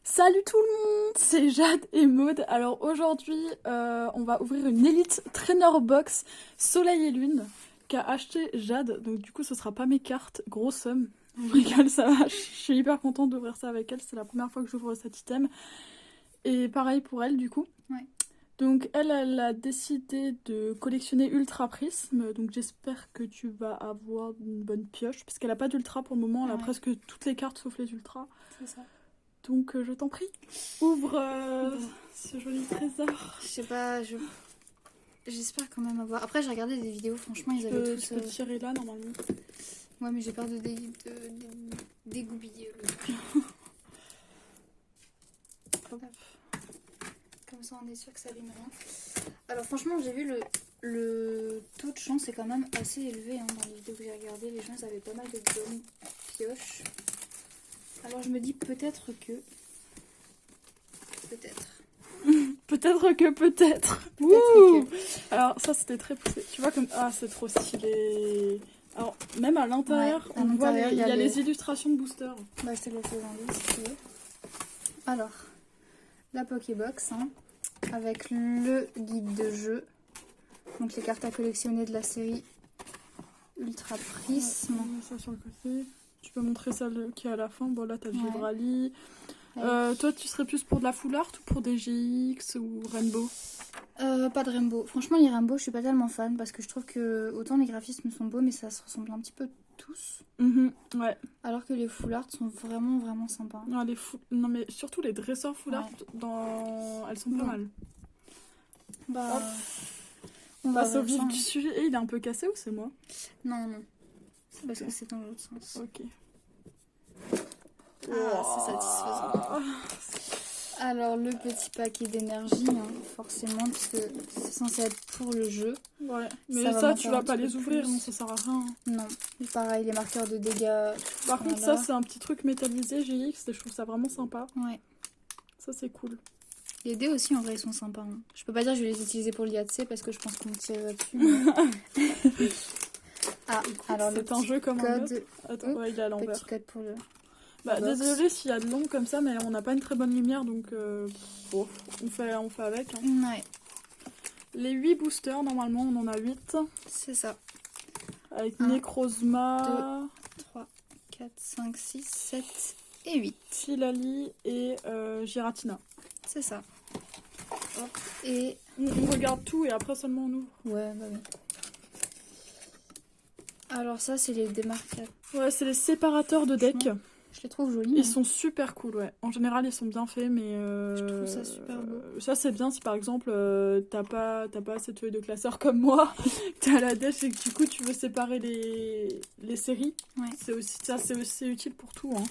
Salut tout le monde, c'est Jade et Maude. Alors aujourd'hui, on va ouvrir une Elite Trainer Box Soleil et Lune qu'a acheté Jade. Donc du coup, ce sera pas mes cartes, grosse somme. Je rigole, ça va. Je suis hyper contente d'ouvrir ça avec elle. C'est la première fois que j'ouvre cet item. Et pareil pour elle, du coup. Ouais. Donc elle a décidé de collectionner Ultra Prism. Donc j'espère que tu vas avoir une bonne pioche. Parce qu'elle a pas d'Ultra pour le moment. Elle a Ouais. presque toutes les cartes sauf les Ultras. C'est ça. Donc je t'en prie, ouvre Bon. ce joli trésor. Je sais pas, j'espère quand même avoir. Après, j'ai regardé des vidéos, franchement, ils avaient tous. Tu peux tirer là normalement. Ouais, mais j'ai peur de dégoupiller le truc. Hop. Comme ça, on est sûr que ça abîme rien. Alors, franchement, j'ai vu le taux de chance est quand même assez élevé hein, dans les vidéos que j'ai regardées. Les gens ils avaient pas mal de bonnes pioches. Alors, je me dis peut-être que. Peut-être. Peut-être que peut-être. Peut-être que. Alors ça c'était très poussé. Tu vois comme ah c'est trop stylé. Alors même à l'intérieur, Ouais, à on voit l'intérieur, il y a les- les illustrations de booster. Bah, je te laisse les enlever si tu veux. Alors, la Pokébox, hein, avec le guide de jeu. Donc les cartes à collectionner de la série Ultra Prism. On met ça sur le côté. Tu peux montrer celle qui est à la fin. Bon là t'as Ouais. Vibrali. Avec- Toi tu serais plus pour de la full art ou pour des GX ou Rainbow? Pas de Rainbow. Franchement, les Rainbow, je suis pas tellement fan parce que je trouve que autant les graphismes sont beaux, mais ça se ressemble un petit peu tous. Ouais. Alors que les full art sont vraiment, vraiment sympas. Non, non, mais surtout les dresseurs full art, elles sont pas Ouais. mal. Bah, Hop. on va Passe au voir ça, vif du hein. sujet. Et il est un peu cassé ou c'est moi? Non, non. C'est parce que c'est dans l'autre sens. Ok. Ah, c'est satisfaisant. Alors, le petit paquet d'énergie, hein, forcément, parce que c'est censé être pour le jeu. Ouais, mais Ça va ça, m'en tu faire vas un pas petit les peu ouvrir, plus. non, ça sert à rien. Non, pareil, les marqueurs de dégâts. Par contre, Voilà. ça, c'est un petit truc métallisé GX et je trouve ça vraiment sympa. Ouais. Ça, c'est cool. Les dés aussi, en vrai, ils sont sympas. Hein. Je peux pas dire que je vais les utiliser pour l'IATC parce que je pense qu'on me tirerait dessus. Mais... ah, alors le C'est un petit jeu comme un autre. code, Attends, ouais, il est à l'envers. petit code pour le... Bah, box. désolé s'il y a de l'ombre comme ça, mais on n'a pas une très bonne lumière, donc bon, on fait avec. Hein. Ouais, Les 8 boosters, normalement, on en a 8. c'est ça. Avec Un, Necrozma, 3, 4, 5, 6, 7 et 8. Filali et Giratina. C'est ça. Hop. Et... On regarde tout et après seulement on ouvre. ouais, bah oui. Alors ça, c'est les démarquables. Ouais, c'est les séparateurs de deck. Je les trouve jolis. Ils hein. sont super cool, ouais. En général, ils sont bien faits, mais... Je trouve ça super beau. Ça, c'est bien si par exemple, t'as pas cette feuille de classeur comme moi, t'es à la dèche et que du coup, tu veux séparer les séries. Ouais. C'est aussi utile pour tout, hein.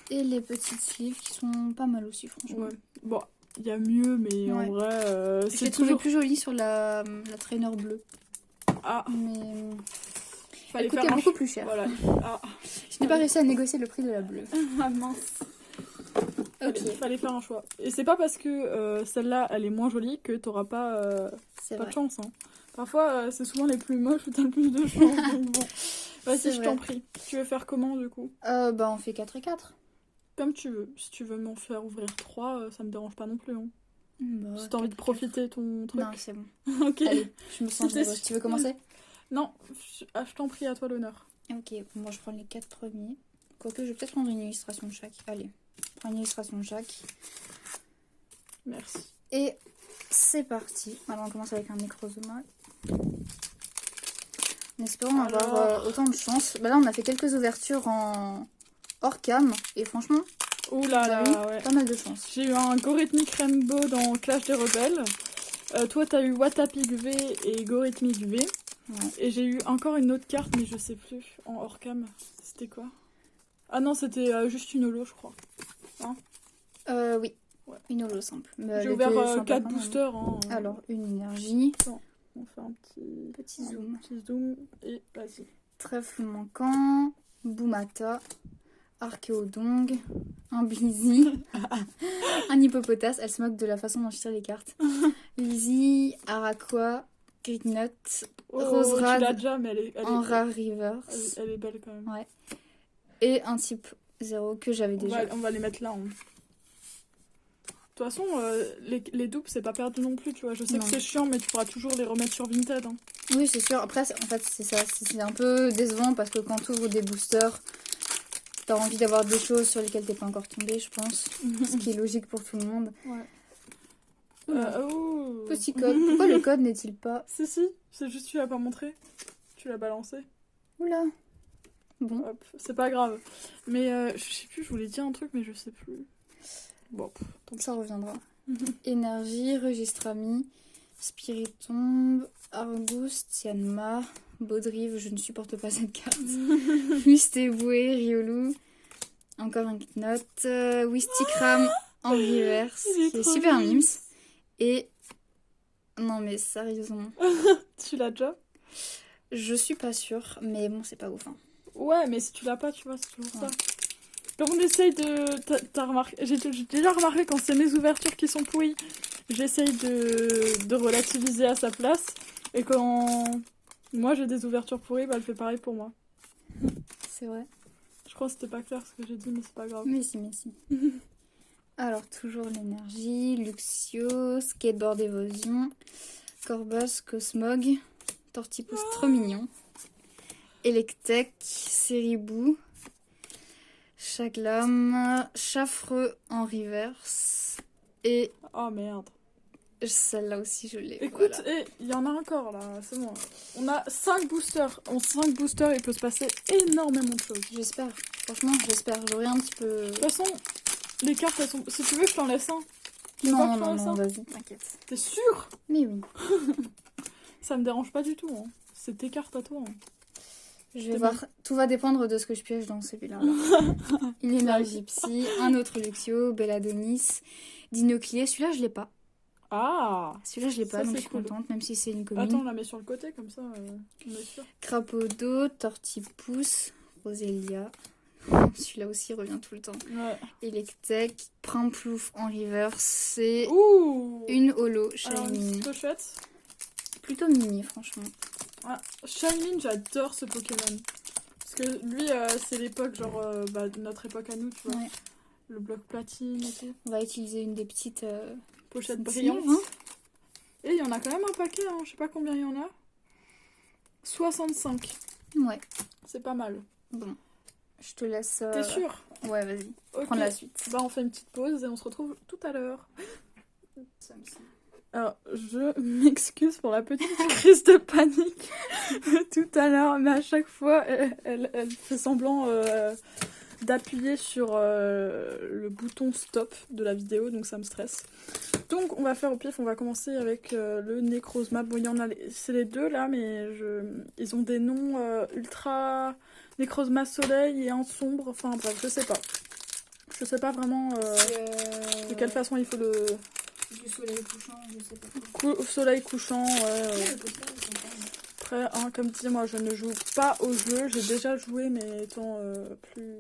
Et les petites sleeves qui sont pas mal aussi, franchement. Ouais. Bon, il y a mieux, mais en Ouais. vrai, Je c'est l'ai trouvé toujours... plus jolie sur la trainer bleue. Ah, Mais fallait elle coûtait faire un beaucoup plus cher. Voilà. Ah, Je n'ai pas réussi à négocier le prix de la bleue. ah mince. Ok, Fallait faire un choix. Et c'est pas parce que celle-là, elle est moins jolie que t'auras pas... c'est Pas vrai. de chance, hein. Parfois, c'est souvent les plus moches où t'as le plus de chance. Donc bon, vas-y, C'est je vrai. t'en prie. Tu veux faire comment, du coup? Bah on fait 4 et 4. Comme tu veux. Si tu veux m'en faire ouvrir 3, ça me dérange pas non plus. Hein. Bah, Si t'as envie de 4 et 4. profiter ton truc. Non, c'est bon. Ok. Allez, je me sens C'était généreuse. Tu veux commencer? Non, je t'en prie, à toi l'honneur. Ok, moi je prends les 4 premiers. Quoique, je vais peut-être prendre une illustration de chaque. Allez, je prends une illustration de chaque. Merci. Et c'est parti. Alors on commence avec un Necrozma. En espérant avoir Alors. autant de chance. Bah là on a fait quelques ouvertures en hors cam. Et franchement, Ouh on là a là, eu ouais. pas mal de chance. J'ai eu un Gorithmic Rainbow dans Clash des Rebelles. Toi, t'as eu Watapik V et Gorithmic V. Ouais. Et j'ai eu encore une autre carte, mais je sais plus, en hors cam. C'était quoi? Ah non, c'était juste une holo, je crois. Oui. Ouais. Une holo simple. J'ai ouvert 4 boosters. Hein. Alors, une énergie. On fait un Petit zoom. petit zoom et vas-y. Trèfle manquant. Boumata. Archéodong. Un Blizzy. Un Hippopotas. Elle se moque de la façon dont je tire les cartes. Lizzie. Araquois. Gridnut. Oh, Roserad tu l'as déjà, mais en Rare Rivers. elle est belle quand même. Et un type 0 que j'avais déjà. On va les mettre là. Hein. toute façon, les dupes, c'est pas perdu non plus, tu vois. Je sais Non. que c'est chiant, mais tu pourras toujours les remettre sur Vinted. Hein. Oui, c'est sûr. Après, en fait, c'est ça. C'est un peu décevant parce que quand tu ouvres des boosters, t'as envie d'avoir des choses sur lesquelles t'es pas encore tombé, je pense. Ce qui est logique pour tout le monde. Ouais. Petit code. Pourquoi le code n'est-il pas... Si, c'est juste tu l'as pas montré. Tu l'as balancé. Oula. Bon. Hop, c'est pas grave. Mais je sais plus, je voulais dire un truc, mais je sais plus. Bon, tant pis. Ça reviendra. Énergie, registre ami, Spiritombe, Argus, Tianma, Baudrive, je ne supporte pas cette carte. Mustéboué, Riolu, encore un note, Wistikram en reverse, Il est qui est trop super mignon. mimes. Et... Non mais sérieusement, Tu l'as déjà? je suis pas sûre, mais bon c'est pas ouf. Hein. Ouais, mais si tu l'as pas, tu vois, c'est toujours ça. Ouais. Quand on essaye de... T'as remarqué... J'ai déjà remarqué quand c'est mes ouvertures qui sont pourries, j'essaye de relativiser à sa place. Et quand moi j'ai des ouvertures pourries, bah elle fait pareil pour moi. C'est vrai. Je crois que c'était pas clair ce que j'ai dit, mais c'est pas grave. Mais si. Alors, toujours l'énergie, Luxio, Skateboard Évasion, Corbos, Cosmog, Tortipousse trop mignon, Electek, Seribou, Chaglam, Chaffreux en reverse, et Oh merde. celle-là aussi je l'ai. Écoute, Voilà. il y en a encore là, c'est bon. On a 5 boosters. En 5 boosters, il peut se passer énormément de choses. J'espère, franchement j'espère, j'aurai un petit peu... De toute façon, les cartes elles sont. Si tu veux, je t'en laisse un. Tu veux pas que je t'en laisse un vas-y, t'inquiète. T'es sûr? Mais oui. Ça me dérange pas du tout. Hein. C'est tes cartes à toi. Hein. Je vais voir, tout va dépendre de ce que je pioche dans celui-là. Une énergie psy, un autre Luxio, Belladonis, Dinoclier, celui-là je l'ai pas. Ah! Celui-là je l'ai pas, Ça, donc c'est je suis cool. contente, même si c'est une commune. Attends, on la met sur le côté comme ça, on est sûr. Crapaud d'eau, Tortipousse, Roselia. Celui-là aussi revient tout le temps. Ouais. Electek, Primplouf en reverse, c'est Ouh! une holo Alors, une Shiny. petite pochette. Plutôt mini, franchement. Ah, Shiny, j'adore ce Pokémon. Parce que lui, c'est l'époque, genre, de notre époque à nous, tu vois. Ouais. Le bloc platine et tout. On va utiliser une des petites Pochette sensibles, brillante. hein. Et il y en a quand même un paquet, hein. Je sais pas combien il y en a. 65. Ouais, C'est pas mal. bon. Je te laisse... T'es sûr? Ouais, vas-y. Ok. Prends la suite. Bah, on fait une petite pause et on se retrouve tout à l'heure. Alors, je m'excuse pour la petite crise de panique tout à l'heure, mais à chaque fois, elle fait semblant d'appuyer sur le bouton stop de la vidéo, donc ça me stresse. Donc, on va faire au pif, on va commencer avec le Necrozma. Bon, il y en a, c'est les deux là, mais ils ont des noms ultra Necrozma soleil et un sombre, enfin bref, je sais pas. Je sais pas vraiment de quelle façon il faut le... Du soleil couchant, je sais pas. Soleil couchant, ouais. Après, hein, comme dit, moi je ne joue pas au jeu. J'ai déjà joué, mais étant plus.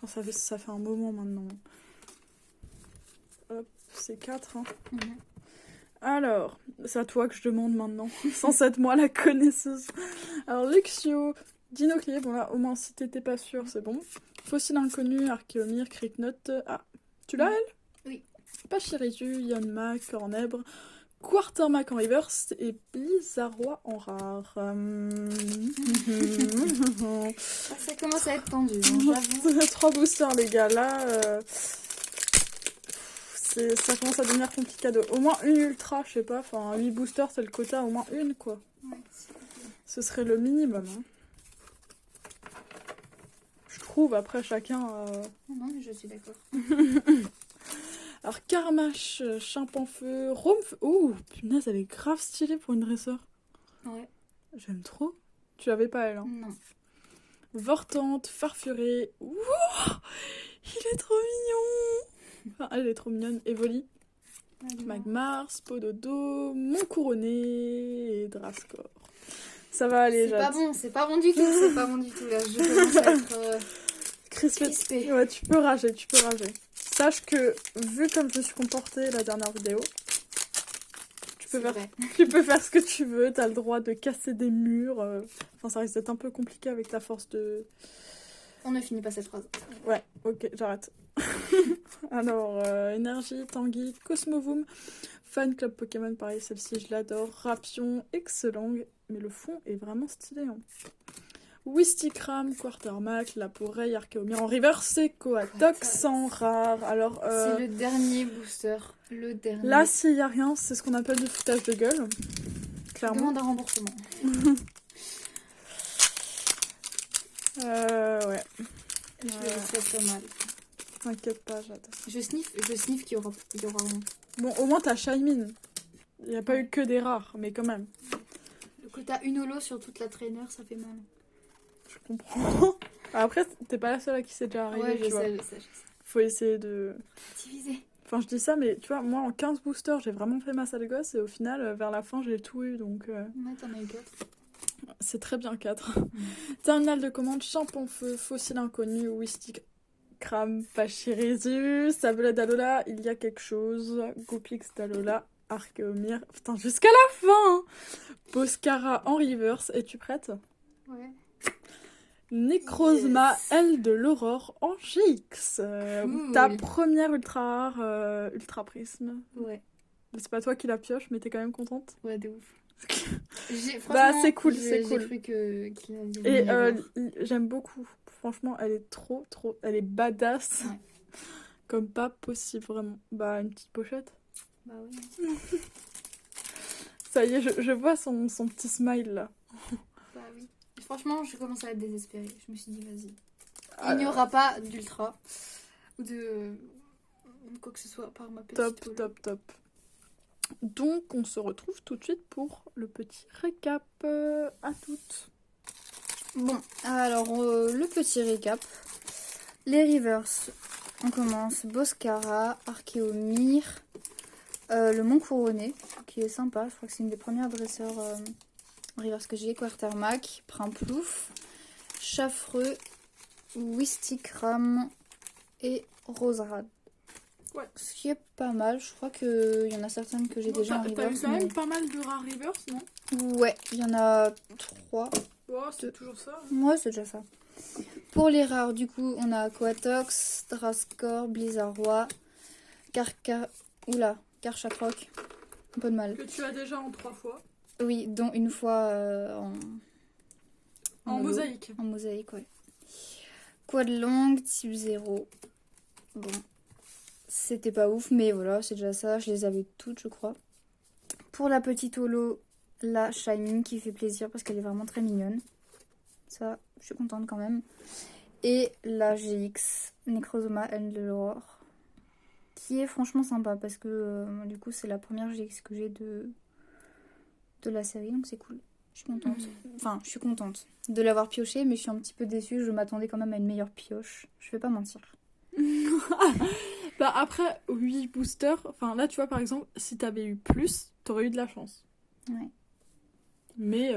Enfin, ça fait un moment maintenant. Hop, c'est 4. Hein. Alors, c'est à toi que je demande maintenant. Sans être moi la connaisseuse. Alors, Luxio, Dinoclier, bon là, au moins si t'étais pas sûr, c'est bon. Fossile inconnu, Archéomir, Cricknote. Ah, tu l'as elle? Oui. Pachirisu, Yanma, Cornèbre, Quartermac en reverse et Blizzarrois en rare. Ça commence à être tendu, hein, j'avoue. 3 boosters les gars, là ça commence à devenir compliqué. Au moins une ultra, je sais pas, enfin 8 boosters c'est le quota, au moins une quoi. Ouais, Ce serait le minimum. Hein. Je trouve, après chacun... non, mais je suis d'accord. Alors, Karmash, Chimpanfeu, Romfeu. Oh, punaise, elle est grave stylée pour une dresseur. Ouais. J'aime trop. Tu l'avais pas, elle. Hein. Non. Vortante, Farfuré. Ouh, il est trop mignon. Enfin, elle est trop mignonne. Evoli, Magmar, Spododo, Moncouronné et Drascor. Ça va aller, C'est Jade. pas bon, c'est pas bon du tout, c'est pas bon du tout. Là, je commence à être crispée. Ouais, tu peux rager, tu peux rager. Sache que, vu comme je me suis comportée la dernière vidéo, tu peux faire ce que tu veux, t'as le droit de casser des murs. Enfin, ça risque d'être un peu compliqué avec ta force de... On ne finit pas cette phrase. Ouais, ok, j'arrête. Alors, Énergie, Tanguy, Cosmovoom, Fan Club Pokémon, pareil, celle-ci je l'adore. Rapion, excellent, mais le fond est vraiment stylé. Hein. Wistikram, Quartermac, Laporeille, Archaeomir en reverse, c'est Coatox en rare. Alors, C'est le dernier booster. Le dernier. là, s'il n'y a rien, c'est ce qu'on appelle du foutage de gueule. Clairement. Demande un remboursement. Ouais. Je vais très mal. T'inquiète pas, j'adore. Je sniffe qu'il y aura rien. Bon, au moins t'as Shaymin. Il n'y a pas eu que des rares, mais quand même. Le quota une holo sur toute la trainer, ça fait mal. Je comprends. Après, t'es pas la seule à qui c'est déjà arrivé, Ouais, je tu vois. sais. Faut essayer de... Diviser. Enfin, je dis ça, mais tu vois, moi, en 15 boosters, j'ai vraiment fait ma sale gosse, et au final, vers la fin, j'ai tout eu, donc... Ouais, t'en as eu 4. C'est très bien 4. Terminal de commande, Champon-Feu, Fossile Inconnu, Wistik, Kram, Pachirisu, Sablé d'Alola, il y a quelque chose, Goplix d'Alola, Archaeomir, putain, jusqu'à la fin hein. Boscara en reverse, es-tu prête? Ouais. Necrozma, Yes. aile de l'aurore en GX. Cool. Ta première ultra rare, ultra prisme. Ouais. C'est pas toi qui la pioche, mais t'es quand même contente? Ouais, de ouf. Bah, c'est cool, j'ai c'est cool. cru qu'il Et allait j'aime beaucoup. Franchement, elle est trop. Elle est badass. Ouais. Comme pas possible, vraiment. Bah, une petite pochette. Bah oui. Ça y est, je vois son petit smile là. Bah oui. Et franchement, je commence à être désespérée. Je me suis dit, vas-y. Ah, Il n'y aura pas d'ultra. Ou de quoi que ce soit par ma petite holo. top. Donc, on se retrouve tout de suite pour le petit récap. À toutes. Bon, alors le petit récap. Les rivers, on commence Boscara, Archaeomir, le Mont Couronné, qui est sympa. Je crois que c'est une des premières dresseurs rivers que j'ai. Quartermac, Primplouf, Chaffreux, Wistikram et Roserad. Ouais. Ce qui est pas mal. Je crois qu'il y en a certaines que j'ai déjà en T'as rivers. eu quand même pas mal de rares reverse, non? Ouais, il y en a 3. Oh, c'est toujours ça. Ouais, c'est déjà ça. Pour les rares, du coup, on a Coatox, Drascor, Blizzardroid, Karchakroc. Un peu de mal. Que tu as déjà en 3 fois. Oui, dont une fois En holo. mosaïque. En mosaïque, ouais. Quadlong, type 0. Bon, c'était pas ouf, mais voilà, c'est déjà ça. Je les avais toutes, je crois. Pour la petite holo, la Shining qui fait plaisir parce qu'elle est vraiment très mignonne. Ça, je suis contente quand même. Et la GX, Necrozma and de l'Aurore, qui est franchement sympa parce que du coup, c'est la première GX que j'ai de la série, donc c'est cool. Je suis contente. Enfin, je suis contente de l'avoir pioché, mais je suis un petit peu déçue. Je m'attendais quand même à une meilleure pioche. Je vais pas mentir. Bah après, 8 boosters, enfin là tu vois par exemple, si t'avais eu plus, t'aurais eu de la chance. Ouais. Mais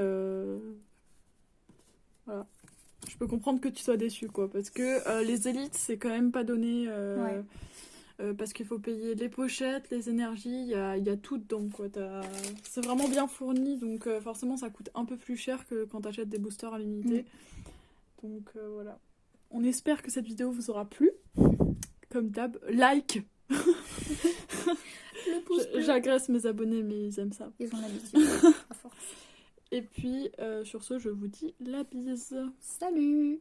voilà. Je peux comprendre que tu sois déçu quoi, parce que les élites c'est quand même pas donné, Ouais. parce qu'il faut payer les pochettes, les énergies, il y a tout dedans quoi. C'est vraiment bien fourni, donc forcément ça coûte un peu plus cher que quand t'achètes des boosters à l'unité. Donc voilà. On espère que cette vidéo vous aura plu. Comme d'hab, like. Le pouce bleu. J'agresse mes abonnés, mais ils aiment ça. Ils ont l'habitude, à force. Et puis, sur ce, je vous dis la bise. Salut!